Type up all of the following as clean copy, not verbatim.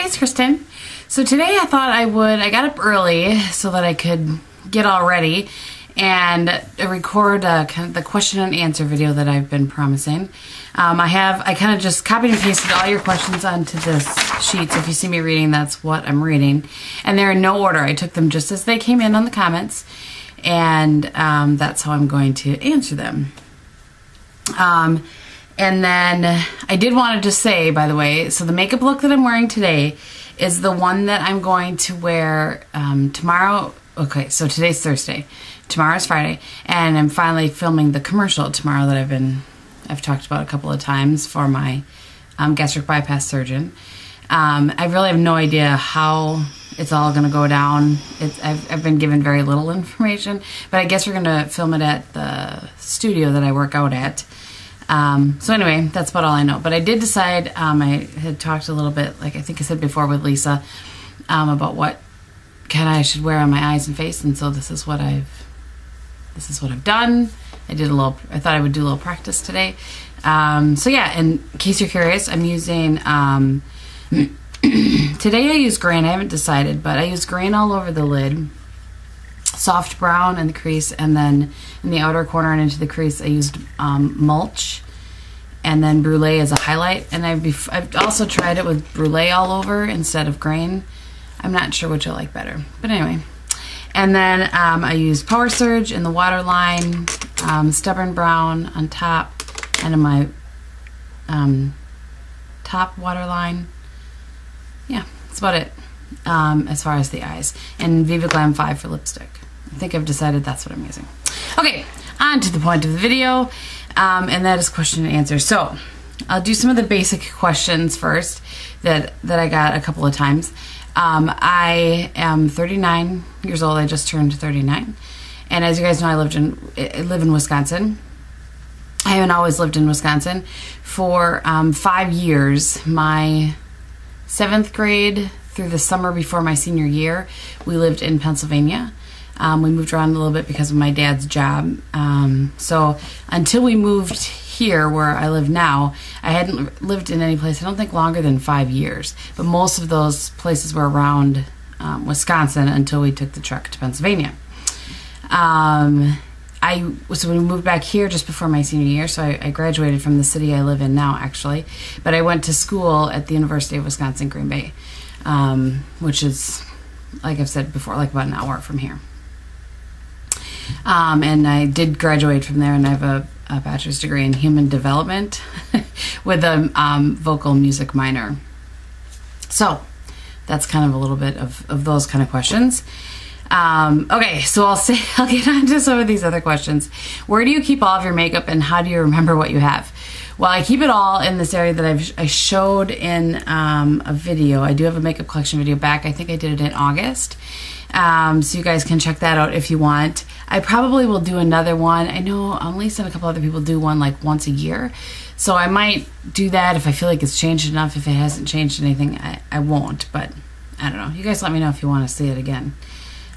it's Kristen. So today I thought I got up early so that I could get all ready and record kind of the question and answer video that I've been promising. I kind of just copied and pasted all your questions onto this sheet, so if you see me reading, that's what I'm reading. And they're in no order. I took them just as they came in on the comments, and that's how I'm going to answer them. And then I did want to just say, by the way, so the makeup look that I'm wearing today is the one that I'm going to wear tomorrow. Okay, so today's Thursday. Tomorrow's Friday. And I'm finally filming the commercial tomorrow that I've talked about a couple of times for my gastric bypass surgeon. I really have no idea how it's all going to go down. I've been given very little information, but I guess we're going to film it at the studio that I work out at. So anyway, that's about all I know. But I did decide, I had talked a little bit, like I think I said before with Lisa, about what kind I should wear on my eyes and face, and so this is what I've done. I thought I would do a little practice today. So yeah, in case you're curious, I'm using, today I use grain. I haven't decided, but I use grain all over the lid, soft brown in the crease, and then in the outer corner and into the crease I used mulch, and then brulee as a highlight. And I've also tried it with brulee all over instead of grain. I'm not sure which I like better, but anyway. And then I used Power Surge in the waterline, Stubborn Brown on top, and in my top waterline. Yeah, that's about it as far as the eyes. And Viva Glam 5 for lipstick. I think I've decided that's what I'm using. Okay, on to the point of the video, and that is question and answer. So I'll do some of the basic questions first that I got a couple of times. I am 39 years old. I just turned 39. And as you guys know, I live in Wisconsin. I haven't always lived in Wisconsin. For 5 years, my 7th grade through the summer before my senior year, we lived in Pennsylvania. We moved around a little bit because of my dad's job. So until we moved here where I live now, I hadn't lived in any place, I don't think, longer than 5 years. But most of those places were around Wisconsin until we took the truck to Pennsylvania. So we moved back here just before my senior year, so I graduated from the city I live in now, actually. But I went to school at the University of Wisconsin, Green Bay, which is, like I've said before, like about an hour from here. And I did graduate from there, and I have a bachelor's degree in human development with a vocal music minor. So that's kind of a little bit of those kind of questions. Okay, so I'll get on to some of these other questions. Where do you keep all of your makeup, and how do you remember what you have? Well, I keep it all in this area that I showed in a video. I do have a makeup collection video back. I think I did it in August. So you guys can check that out if you want. I probably will do another one. I know Lisa and a couple other people do one like once a year. So I might do that if I feel like it's changed enough. If it hasn't changed anything, I won't. But I don't know. You guys let me know if you want to see it again.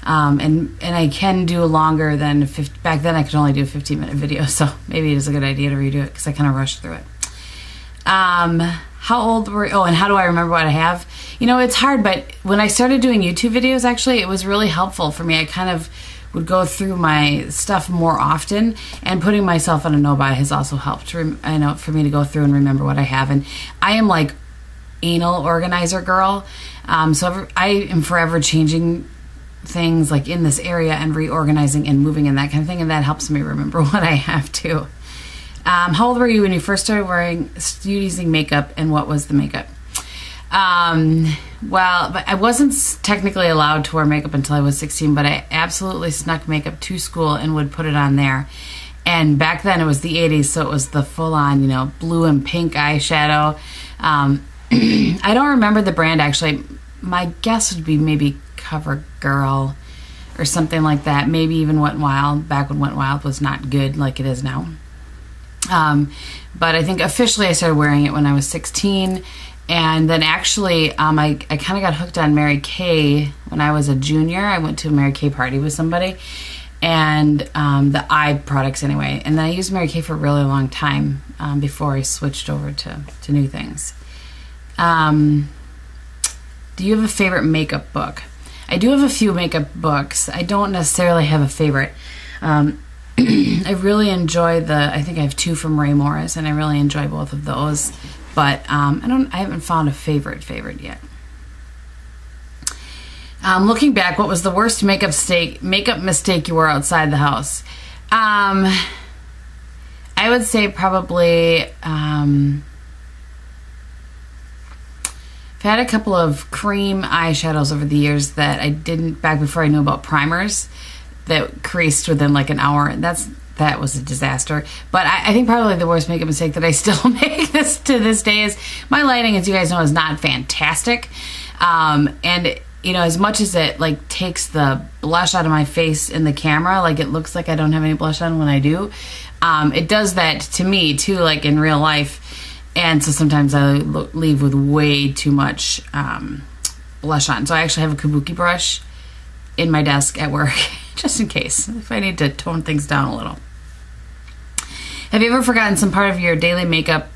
And I can do longer than 50. Back then I could only do a 15-minute video, so maybe it is a good idea to redo it because I kind of rushed through it. How old were you? Oh, and how do I remember what I have? You know, it's hard, but when I started doing YouTube videos, actually, it was really helpful for me. I kind of would go through my stuff more often, and putting myself on a no-buy has also helped, for me to go through and remember what I have. And I am like anal organizer girl, so I am forever changing things like in this area and reorganizing and moving and that kind of thing, and that helps me remember what I have too. How old were you when you first started using makeup, and what was the makeup? Well, but I wasn't technically allowed to wear makeup until I was 16, but I absolutely snuck makeup to school and would put it on there. And back then it was the 80s, so it was the full-on, you know, blue and pink eyeshadow. I don't remember the brand, actually. My guess would be maybe CoverGirl or something like that. Maybe even Wet n Wild, back when Wet n Wild was not good like it is now. But I think officially I started wearing it when I was 16, and then actually I kind of got hooked on Mary Kay when I was a junior. I went to a Mary Kay party with somebody, and the eye products anyway, and then I used Mary Kay for a really long time before I switched over to new things. Do you have a favorite makeup book? I do have a few makeup books. I don't necessarily have a favorite. I really enjoy I think I have 2 from Ray Morris, and I really enjoy both of those. But I haven't found a favorite yet. Looking back, what was the worst makeup mistake you were outside the house? I would say probably I've had a couple of cream eyeshadows over the years that I didn't, back before I knew about primers, that creased within like an hour. That was a disaster. But I think probably the worst makeup mistake that I still make to this day is my lighting, as you guys know, is not fantastic. And you know, as much as it like takes the blush out of my face in the camera, like it looks like I don't have any blush on when I do, it does that to me too, like in real life. And so sometimes I leave with way too much blush on. So I actually have a kabuki brush in my desk at work, just in case, if I need to tone things down a little. Have you ever forgotten some part of your daily makeup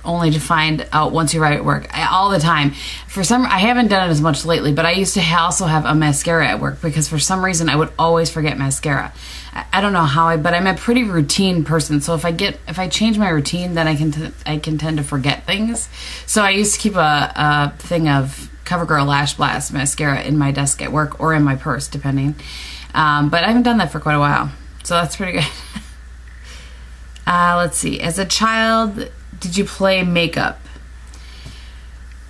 only to find out once you arrive at work? All the time. I haven't done it as much lately, but I used to also have a mascara at work, because for some reason I would always forget mascara. I don't know how but I'm a pretty routine person, so if I change my routine, then I can tend to forget things. So I used to keep a thing of CoverGirl Lash Blast mascara in my desk at work, or in my purse, depending. But I haven't done that for quite a while, so that's pretty good. Let's see. As a child, did you play makeup?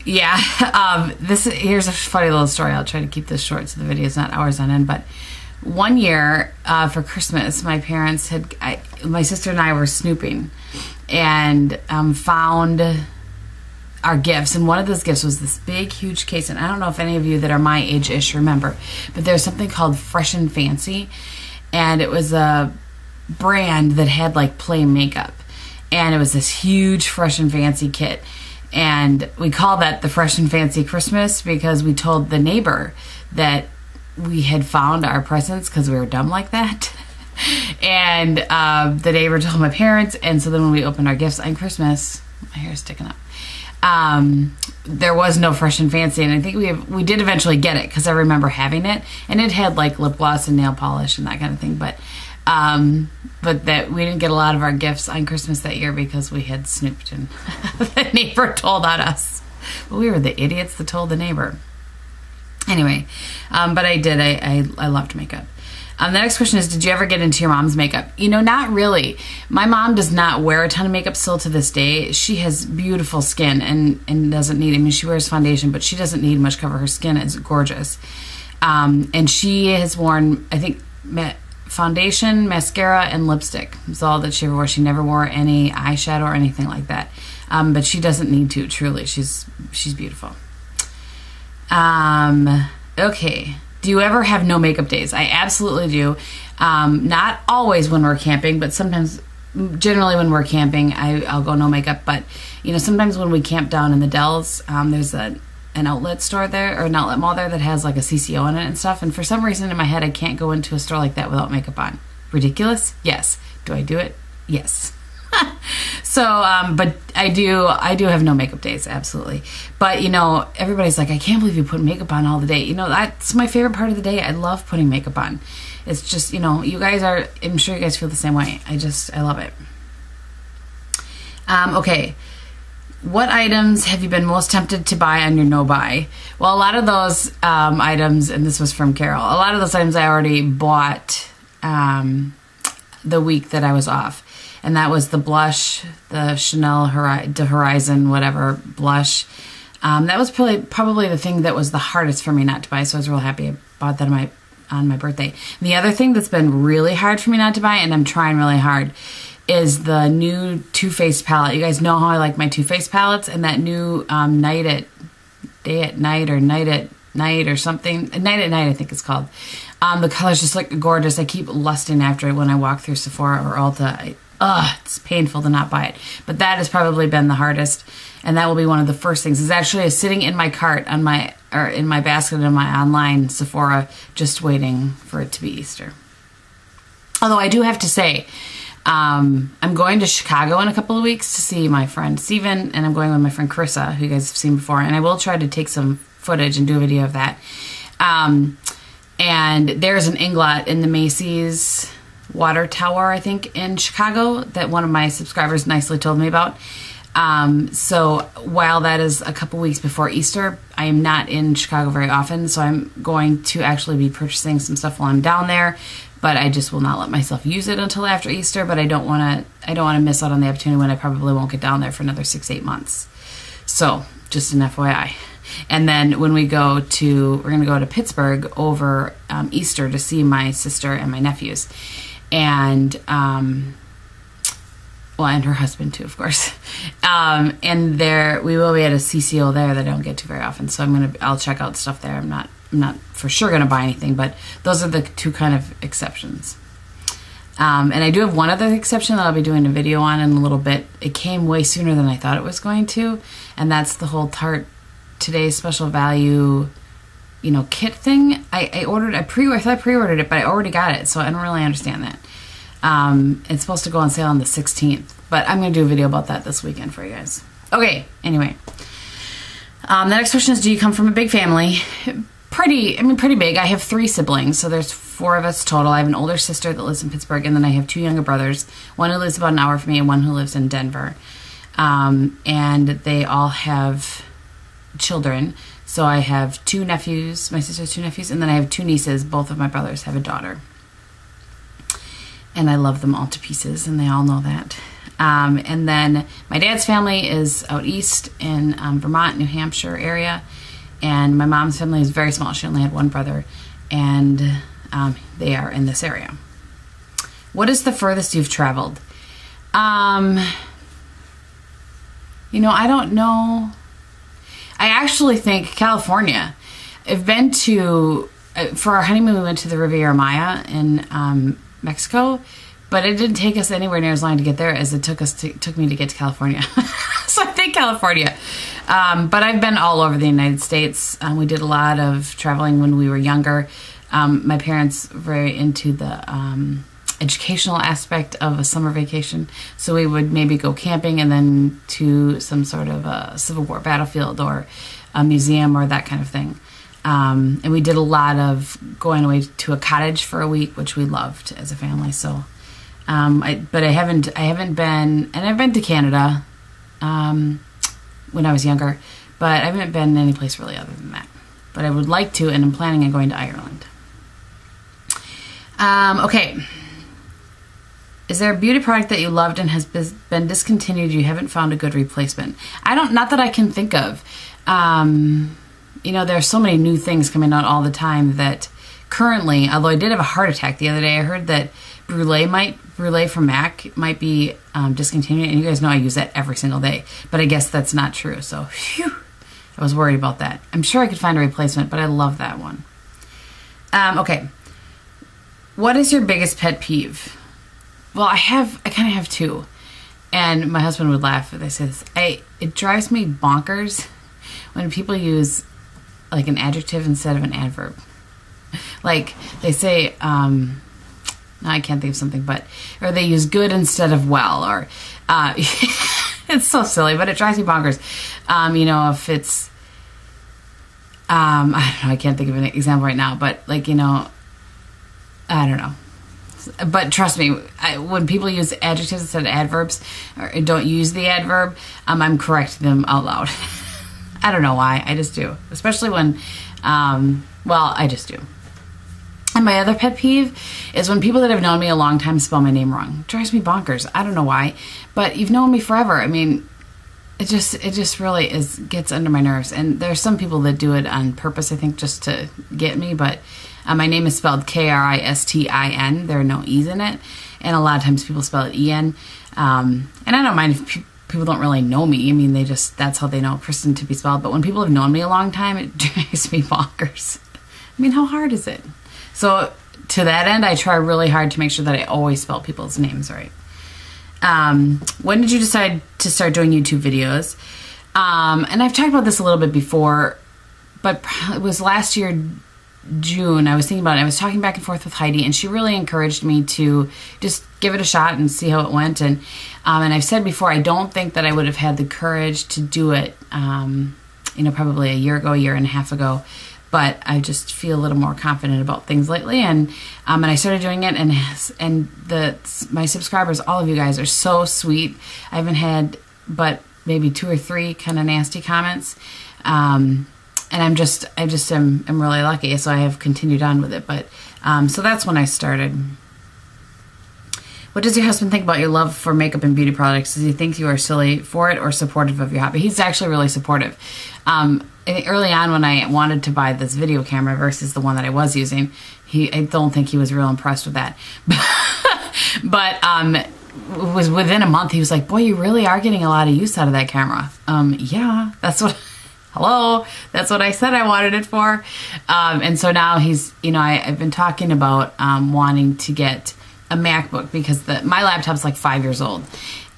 Yeah. Here's a funny little story. I'll try to keep this short so the video is not hours on end. But one year for Christmas, my parents my sister and I were snooping, and found our gifts. And one of those gifts was this big, huge case. And I don't know if any of you that are my age-ish remember, but there's something called Fresh and Fancy, and it was a brand that had like play makeup. And it was this huge Fresh and Fancy kit. And we called that the Fresh and Fancy Christmas, because we told the neighbor that we had found our presents, because we were dumb like that. And the neighbor told my parents. And so then when we opened our gifts on Christmas, my hair's sticking up, there was no Fresh and Fancy. And I think we did eventually get it, because I remember having it. And it had like lip gloss and nail polish and that kind of thing. But that we didn't get a lot of our gifts on Christmas that year, because we had snooped, and the neighbor told on us. But we were the idiots that told the neighbor. Anyway, but I did. I loved makeup. The next question is, did you ever get into your mom's makeup? You know, not really. My mom does not wear a ton of makeup still to this day. She has beautiful skin and doesn't need, I mean, she wears foundation, but she doesn't need much cover. Her skin is gorgeous. And she has worn, I think, foundation, mascara, and lipstick. That's all that she ever wore. She never wore any eyeshadow or anything like that. But she doesn't need to, truly. She's beautiful. Okay. Do you ever have no makeup days? I absolutely do. Not always when we're camping, but sometimes, generally when we're camping, I'll go no makeup. But, you know, sometimes when we camp down in the Dells, there's an outlet store there, or an outlet mall there, that has like a CCO in it and stuff. And for some reason in my head, I can't go into a store like that without makeup on. Ridiculous? Yes. Do I do it? Yes. So, but I do have no makeup days, absolutely. But, you know, everybody's like, I can't believe you put makeup on all the day. You know, that's my favorite part of the day. I love putting makeup on. It's just, you know, you guys are, I'm sure you guys feel the same way. I love it. Okay. What items have you been most tempted to buy on your no-buy? Well, a lot of those items, and this was from Carol, a lot of those items I already bought the week that I was off. And that was the blush, the Chanel de Horizon, whatever, blush. That was probably the thing that was the hardest for me not to buy, so I was real happy I bought that on my birthday. And the other thing that's been really hard for me not to buy, and I'm trying really hard, is the new Too Faced palette. You guys know how I like my Too Faced palettes, and that new Day at Night or something. Night at Night, I think it's called. The colors just look gorgeous. I keep lusting after it when I walk through Sephora or Ulta. It's painful to not buy it. But that has probably been the hardest, and that will be one of the first things. It's actually sitting in my cart in my basket in my online Sephora, just waiting for it to be Easter. Although I do have to say, I'm going to Chicago in a couple of weeks to see my friend Steven, and I'm going with my friend Carissa, who you guys have seen before, and I will try to take some footage and do a video of that. And there's an inglot in the Macy's water tower, I think, in Chicago that one of my subscribers nicely told me about. So while that is a couple weeks before Easter, I am not in Chicago very often, so I'm going to actually be purchasing some stuff while I'm down there, but I just will not let myself use it until after Easter. But I don't want to miss out on the opportunity when I probably won't get down there for another 6-8 months. So just an FYI. And then when we're going to go to Pittsburgh over Easter to see my sister and my nephews, and well, and her husband too, of course. And we will be at a CCO there that I don't get to very often, so I'll check out stuff there. I'm not for sure gonna buy anything, but those are the two kind of exceptions. And I do have one other exception that I'll be doing a video on in a little bit. It came way sooner than I thought it was going to, and that's the whole Tarte Today's Special Value, kit thing. I thought I pre-ordered it, but I already got it, so I don't really understand that. It's supposed to go on sale on the 16th, but I'm going to do a video about that this weekend for you guys. Okay, anyway. The next question is, do you come from a big family? Pretty big. I have 3 siblings, so there's 4 of us total. I have an older sister that lives in Pittsburgh, and then I have 2 younger brothers, one who lives about an hour from me and one who lives in Denver. And they all have children. So I have 2 nephews, my sister has 2 nephews, and then I have 2 nieces. Both of my brothers have a daughter. And I love them all to pieces, and they all know that. And then my dad's family is out east in Vermont, New Hampshire area. And my mom's family is very small. She only had 1 brother, and they are in this area. What is the furthest you've traveled? I don't know. I actually think California. I've been to, for our honeymoon, we went to the Riviera Maya in Mexico, but it didn't take us anywhere near as long to get there as it took me to get to California. So I think California. But I've been all over the United States. We did a lot of traveling when we were younger. My parents were very into the educational aspect of a summer vacation, so we would maybe go camping and then to some sort of a Civil War battlefield or a museum or that kind of thing. And we did a lot of going away to a cottage for a week, which we loved as a family. So, but I haven't been, and I've been to Canada when I was younger, but I haven't been any place really other than that. But I would like to, and I'm planning on going to Ireland. Okay. Is there a beauty product that you loved and has been discontinued, you haven't found a good replacement? Not that I can think of. There are so many new things coming out all the time that currently, although I did have a heart attack the other day, I heard that Brulee from MAC might be discontinued, and you guys know I use that every single day, but I guess that's not true, so phew, I was worried about that. I'm sure I could find a replacement, but I love that one. Okay. What is your biggest pet peeve? Well, I kind of have 2, and my husband would laugh if I say this. It drives me bonkers when people use like an adjective instead of an adverb. Like they say, now I can't think of something, or they use good instead of well, or it's so silly, but it drives me bonkers. If it's, I don't know, I can't think of an example right now, but I don't know. But trust me, when people use adjectives instead of adverbs, or don't use the adverb, I'm correcting them out loud. I don't know why, I just do. Especially when, I just do. And my other pet peeve is when people that have known me a long time spell my name wrong. It drives me bonkers. I don't know why, but you've known me forever. I mean, it just really gets under my nerves. And there's some people that do it on purpose, I think, just to get me, but my name is spelled Kristin. There are no E's in it. And a lot of times people spell it En. And I don't mind if people don't really know me. I mean, that's how they know Kristin to be spelled. But when people have known me a long time, it drives me bonkers. I mean, how hard is it? So to that end, I try really hard to make sure that I always spell people's names right. When did you decide to start doing YouTube videos? And I've talked about this a little bit before, but it was last year, June. I was thinking about it. I was talking back and forth with Heidi, and she really encouraged me to just give it a shot and see how it went. And I've said before, I don't think that I would have had the courage to do it you know, probably a year ago, a year and a half ago. But I just feel a little more confident about things lately, and I started doing it, and my subscribers, all of you guys, are so sweet. I haven't had but maybe 2 or 3 kind of nasty comments, and I just am really lucky. So I have continued on with it, but so that's when I started. What does your husband think about your love for makeup and beauty products? Does he think you are silly for it or supportive of your hobby? He's actually really supportive. Early on, when I wanted to buy this video camera versus the one that I was using, I don't think he was real impressed with that. But it was within a month, he was like, boy, you really are getting a lot of use out of that camera. Yeah, that's what... Hello, that's what I said I wanted it for. And so now he's, you know, I've been talking about wanting to get a MacBook, because my laptop's like 5 years old,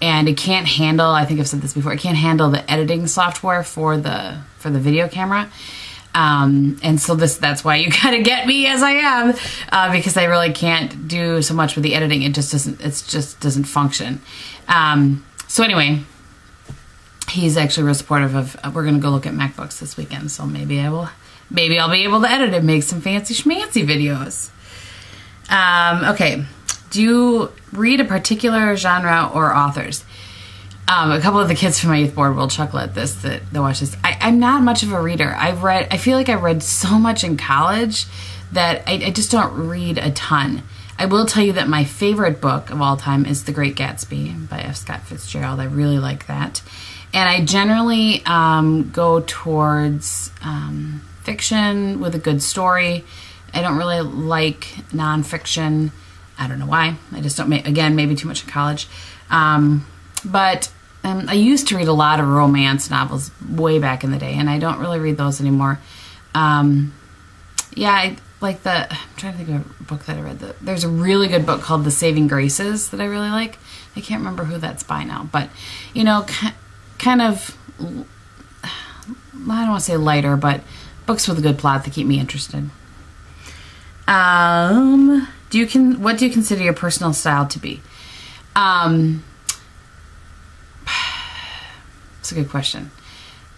and it can't handle, I think I've said this before, it can't handle the editing software for the video camera. And so that's why you gotta get me as I am, because I really can't do so much with the editing. It just doesn't function. So anyway, he's actually real supportive of, we're gonna go look at MacBooks this weekend, so maybe I'll be able to edit and make some fancy schmancy videos. Okay. Do you read a particular genre or authors? A couple of the kids from my youth board will chuckle at this, that watch this. I'm not much of a reader. I feel like I read so much in college that I just don't read a ton. I will tell you that my favorite book of all time is The Great Gatsby by F. Scott Fitzgerald. I really like that. And I generally go towards fiction with a good story. I don't really like nonfiction. I don't know why. I just don't, again, maybe too much in college. But I used to read a lot of romance novels way back in the day, and I don't really read those anymore. Yeah, I like I'm trying to think of a book that I read. There's a really good book called The Saving Graces that I really like. I can't remember who that's by now, but, you know, kind of, I don't want to say lighter, but books with a good plot that keep me interested. What do you consider your personal style to be? It's a good question.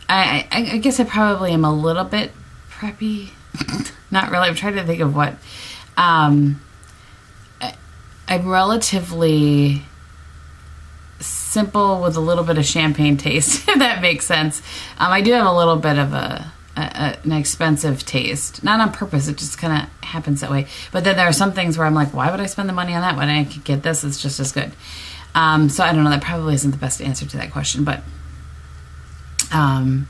I guess I probably am a little bit preppy. Not really. I'm trying to think of what. I'm relatively simple with a little bit of champagne taste, if that makes sense. I do have a little bit of an expensive taste. Not on purpose, it just kind of happens that way. But then there are some things where I'm like, why would I spend the money on that when I could get this? It's just as good. So I don't know, that probably isn't the best answer to that question, but I'm,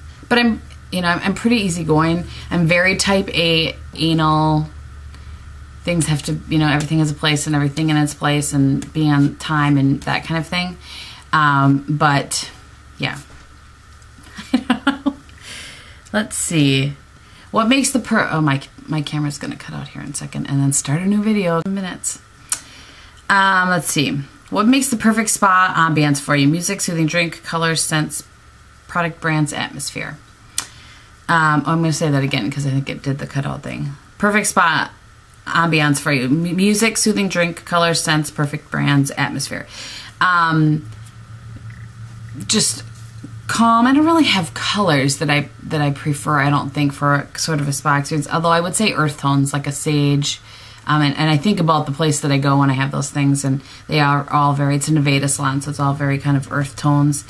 you know, I'm pretty easygoing. I'm very type A, anal. Things have to, you know, everything has a place and everything in its place, and being on time and that kind of thing. But yeah. Let's see. What makes the oh, my camera's gonna cut out here in a second and then start a new video in minutes. Let's see. What makes the perfect spa ambience for you? Music, soothing drink, colors, scents, product brands, atmosphere. I'm gonna say that again because I think it did the cutout thing. Perfect spa ambience for you. Music, soothing drink, colors, scents, perfect brands, atmosphere. Just calm. I don't really have colors that I prefer, I don't think, for sort of a spa experience. Although I would say earth tones, like a sage. And I think about the place that I go when I have those things, and they are all very, it's a Nevada salon, so it's all very kind of earth tones.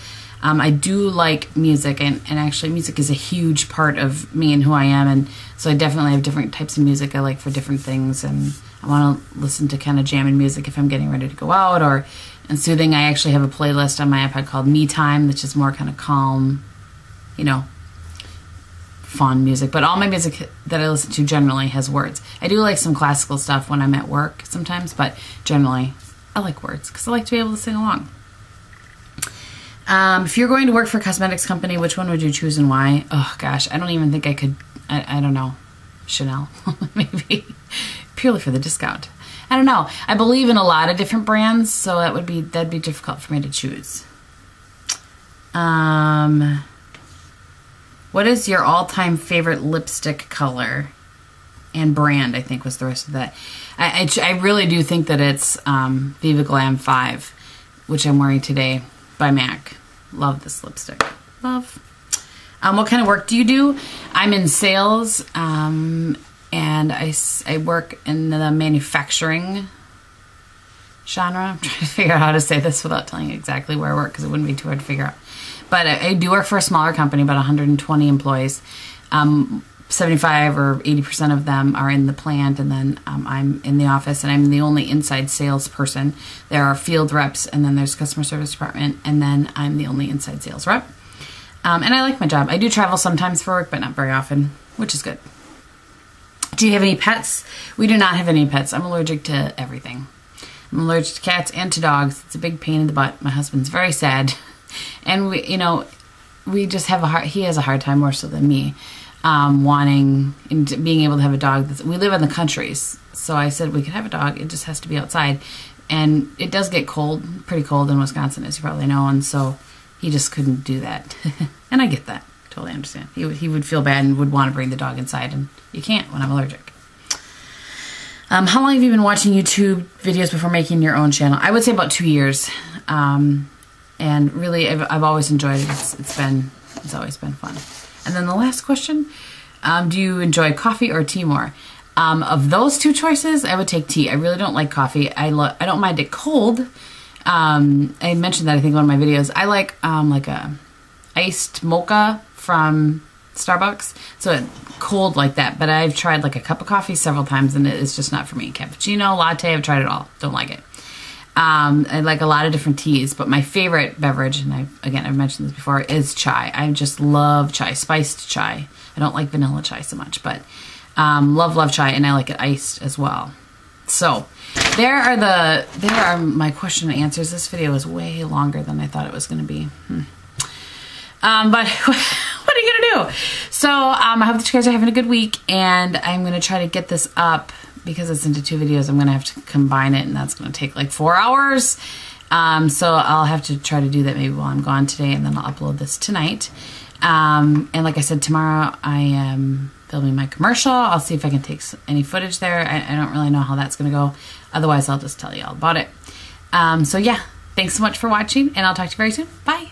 I do like music, and actually music is a huge part of me and who I am, and so I definitely have different types of music I like for different things, and I want to listen to kind of jamming music if I'm getting ready to go out, and soothing. I actually have a playlist on my iPad called Me Time, which is more kind of calm, you know, fun music. But all my music that I listen to generally has words. I do like some classical stuff when I'm at work sometimes, but generally I like words because I like to be able to sing along. If you're going to work for a cosmetics company, which one would you choose and why? Oh gosh, I don't even think I could. I don't know. Chanel, maybe, purely for the discount. I don't know. I believe in a lot of different brands, so that'd be difficult for me to choose. What is your all-time favorite lipstick color and brand? I think was the rest of that. I really do think that it's Viva Glam 5, which I'm wearing today by MAC. Love this lipstick. Love. What kind of work do you do? I'm in sales, and I work in the manufacturing genre. I'm trying to figure out how to say this without telling you exactly where I work because it wouldn't be too hard to figure out. But I do work for a smaller company, about 120 employees. 75 or 80% of them are in the plant, and then I'm in the office, and I'm the only inside sales person. There are field reps, and then there's customer service department, and then I'm the only inside sales rep. And I like my job. I do travel sometimes for work, but not very often, which is good. Do you have any pets? We do not have any pets. I'm allergic to everything. I'm allergic to cats and to dogs. It's a big pain in the butt. My husband's very sad. And we just have he has a hard time more so than me, wanting and being able to have a dog. We live in the countries, so I said we could have a dog. It just has to be outside. And it does get cold, pretty cold in Wisconsin, as you probably know, and so he just couldn't do that. And I get that. Totally understand. He would feel bad and would want to bring the dog inside, and you can't when I'm allergic. How long have you been watching YouTube videos before making your own channel? I would say about 2 years. And really, I've always enjoyed it. It's always been fun. And then the last question, do you enjoy coffee or tea more? Of those two choices, I would take tea. I really don't like coffee. I don't mind it cold. I mentioned that I think in one of my videos. I like a iced mocha from Starbucks, so cold like that. But I've tried like a cup of coffee several times, and it's just not for me. Cappuccino, latte, I've tried it all. Don't like it. I like a lot of different teas, but my favorite beverage, and I've mentioned this before, is chai. I just love chai, spiced chai. I don't like vanilla chai so much, but love chai, and I like it iced as well. So there are my question and answers. This video was way longer than I thought it was going to be. But what are you gonna do? So I hope that you guys are having a good week, and I'm gonna try to get this up. Because it's into 2 videos, I'm going to have to combine it, and that's going to take like 4 hours. So I'll have to try to do that maybe while I'm gone today, and then I'll upload this tonight. And like I said, tomorrow I am filming my commercial. I'll see if I can take any footage there. I don't really know how that's going to go. Otherwise, I'll just tell you all about it. So yeah, thanks so much for watching, and I'll talk to you very soon. Bye.